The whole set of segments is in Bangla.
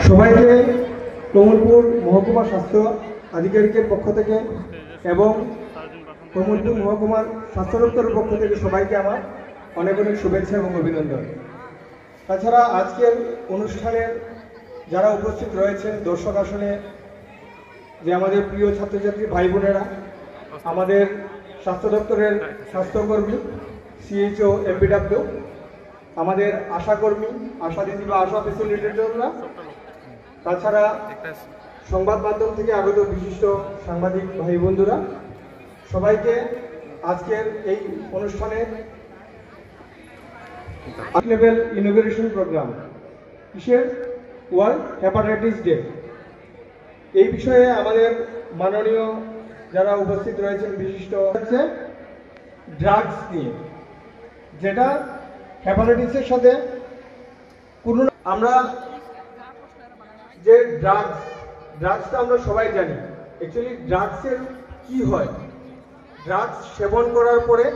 সবাইকে কমলপুর মহকুমা স্বাস্থ্য আধিকারিকের পক্ষ থেকে এবং কমলপুর মহকুমার স্বাস্থ্য দপ্তরের পক্ষ থেকে সবাইকে আমার অনেক অনেক শুভেচ্ছা এবং অভিনন্দন। তাছাড়া আজকের অনুষ্ঠানের যারা উপস্থিত রয়েছেন দর্শক আসনে, যে আমাদের প্রিয় ছাত্রছাত্রী ভাই বোনেরা, আমাদের স্বাস্থ্য দপ্তরের স্বাস্থ্যকর্মী, সিএইচও, এমপিডব্লিউ, আমাদের আশাকর্মী, আশা দিদি বা আশা ফেসিলিটেটররা, তাছাড়া সংবাদ মাধ্যম থেকে আগত বিশিষ্ট সাংবাদিক ভাই বন্ধুরা, সবাইকে আজকের এই অনুষ্ঠানের লেভেল ইনোগ্রেশন প্রোগ্রাম কিসের ওয়ার্ল্ড হেপাটাইটিস ডে, এই বিষয়ে আমাদের মাননীয় যারা উপস্থিত রয়েছেন বিশিষ্ট হচ্ছে ড্রাগস নিয়ে, যেটা হেপাটাইটিসের সাথে কোনো আমরা যে ড্রাগসটা আমরা সবাই জানি। অ্যাকচুয়ালি ড্রাগসের কি হয়, ড্রাগস সেবন করার পরে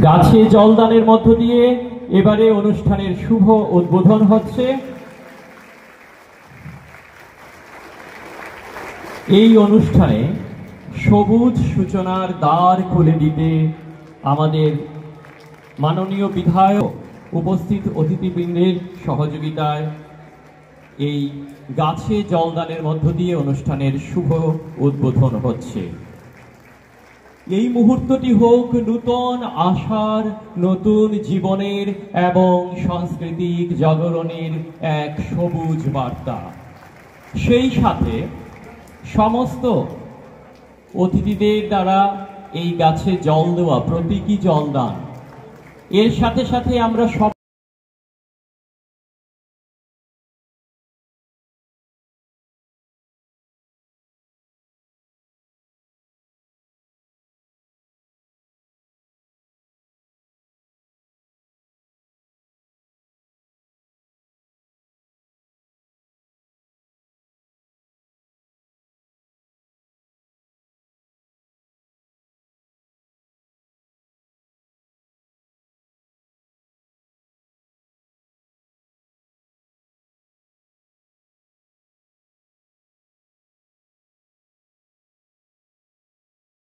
গাছে জলদানের মধ্য দিয়ে এবারে অনুষ্ঠানের শুভ উদ্বোধন হচ্ছে। এই অনুষ্ঠানে সবুজ সূচনার দ্বার খুলে দিতে আমাদের মাননীয় বিধায়ক উপস্থিত অতিথিবৃন্দের সহযোগিতায় এই গাছে জলদানের মধ্য দিয়ে অনুষ্ঠানের শুভ উদ্বোধন হচ্ছে। এই মুহূর্তটি হোক নূতন আশার, নতুন জীবনের এবং সাংস্কৃতিক জাগরণের এক সবুজ বার্তা। সেই সাথে সমস্ত অতিথিদের দ্বারা এই গাছে জল দেওয়া প্রতীকী জলদান, এর সাথে সাথে আমরা সব